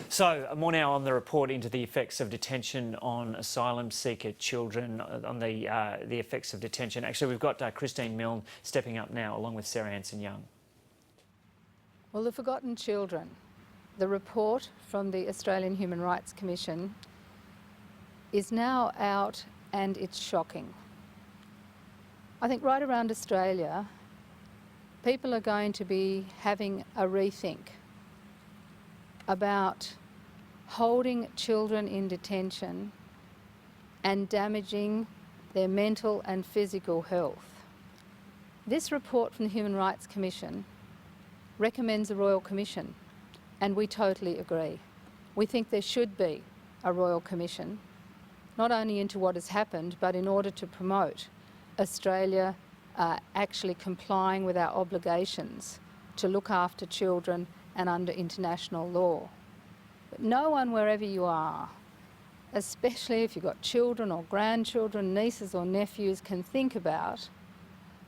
So, more now on the report into the effects of detention on asylum seeker children, on the effects of detention. Actually, we've got Christine Milne stepping up now, along with Sarah Hanson-Young. Well, the forgotten children. The report from the Australian Human Rights Commission is now out and it's shocking. I think right around Australia, people are going to be having a rethink about holding children in detention and damaging their mental and physical health. This report from the Human Rights Commission recommends a Royal Commission, and we totally agree. We think there should be a Royal Commission, not only into what has happened, but in order to promote Australia actually complying with our obligations to look after children and under international law. But no one, wherever you are, especially if you've got children or grandchildren, nieces or nephews, can think about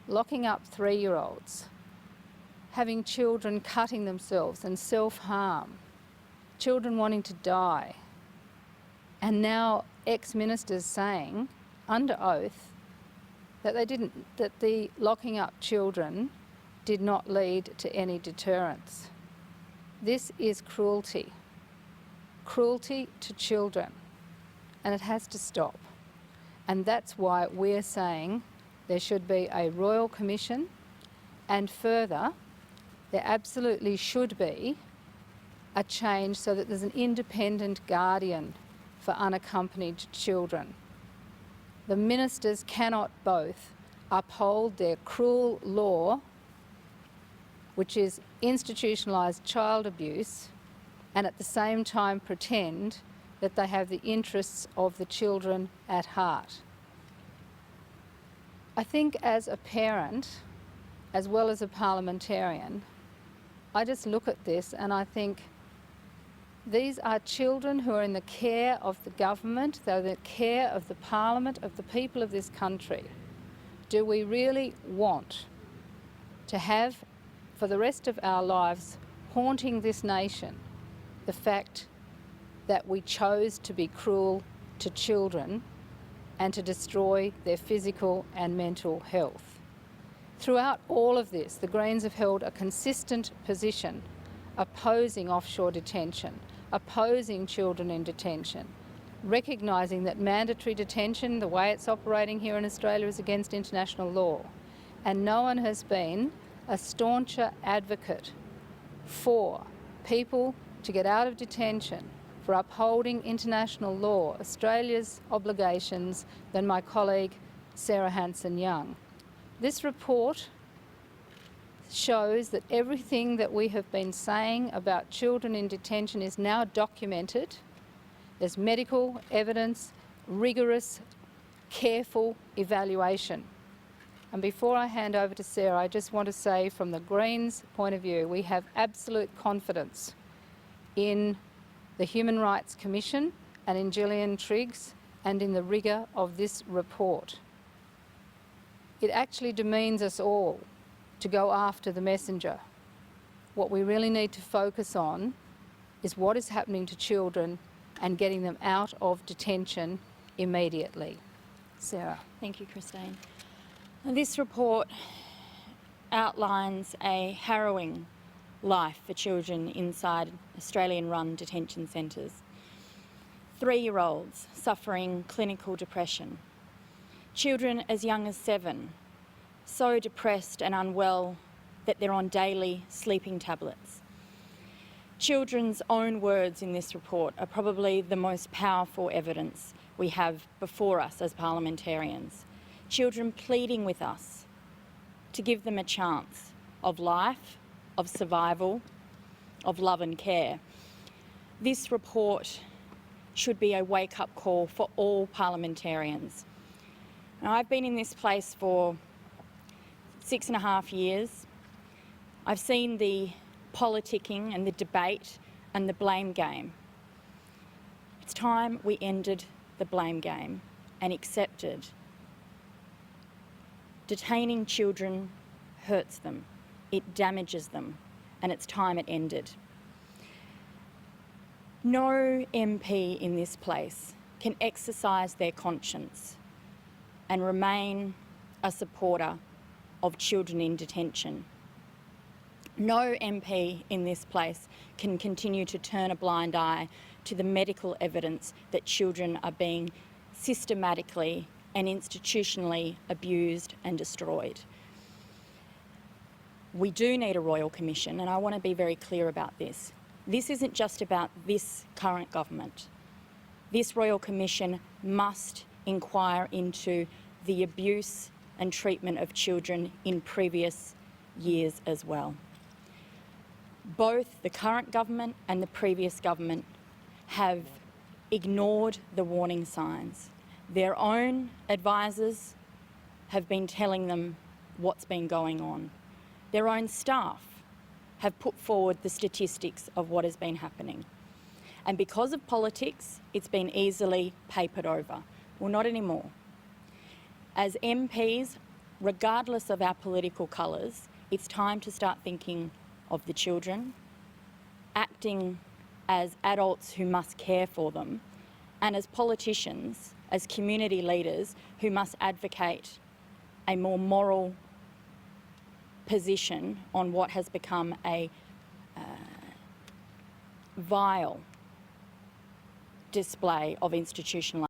locking up 3-year-olds, having children cutting themselves and self-harm, children wanting to die, and now ex-ministers saying, under oath, that the locking up children did not lead to any deterrence. This is cruelty to children, and it has to stop. And that's why we're saying there should be a Royal Commission, and further, there absolutely should be a change so that there's an independent guardian for unaccompanied children. The ministers cannot both uphold their cruel law, which is institutionalised child abuse, and at the same time pretend that they have the interests of the children at heart. I think as a parent, as well as a parliamentarian, I just look at this and I think these are children who are in the care of the government, they're in the care of the parliament, of the people of this country. Do we really want to have, for the rest of our lives, haunting this nation, the fact that we chose to be cruel to children and to destroy their physical and mental health? Throughout all of this, the Greens have held a consistent position opposing offshore detention, opposing children in detention, recognising that mandatory detention, the way it's operating here in Australia, is against international law. And no one has been a stauncher advocate for people to get out of detention, for upholding international law, Australia's obligations, than my colleague Sarah Hanson-Young. This report shows that everything that we have been saying about children in detention is now documented. There's medical evidence, rigorous, careful evaluation. And before I hand over to Sarah, I just want to say from the Greens' point of view, we have absolute confidence in the Human Rights Commission and in Gillian Triggs and in the rigour of this report. It actually demeans us all to go after the messenger. What we really need to focus on is what is happening to children and getting them out of detention immediately. Sarah. Thank you, Christine. This report outlines a harrowing life for children inside Australian-run detention centres. 3-year-olds suffering clinical depression. Children as young as 7, so depressed and unwell that they're on daily sleeping tablets. Children's own words in this report are probably the most powerful evidence we have before us as parliamentarians. Children pleading with us to give them a chance of life, of survival, of love and care. This report should be a wake-up call for all parliamentarians. Now, I've been in this place for 6.5 years. I've seen the politicking and the debate and the blame game. It's time we ended the blame game and accepted detaining children hurts them, it damages them, and it's time it ended. No MP in this place can exercise their conscience and remain a supporter of children in detention. No MP in this place can continue to turn a blind eye to the medical evidence that children are being systematically and institutionally abused and destroyed. We do need a Royal Commission, and I want to be very clear about this. This isn't just about this current government. This Royal Commission must inquire into the abuse and treatment of children in previous years as well. Both the current government and the previous government have ignored the warning signs. Their own advisors have been telling them what's been going on. Their own staff have put forward the statistics of what has been happening. And because of politics, it's been easily papered over. Well, not anymore. As MPs, regardless of our political colours, it's time to start thinking of the children, acting as adults who must care for them, and as politicians, as community leaders who must advocate a more moral position on what has become a vile display of institutional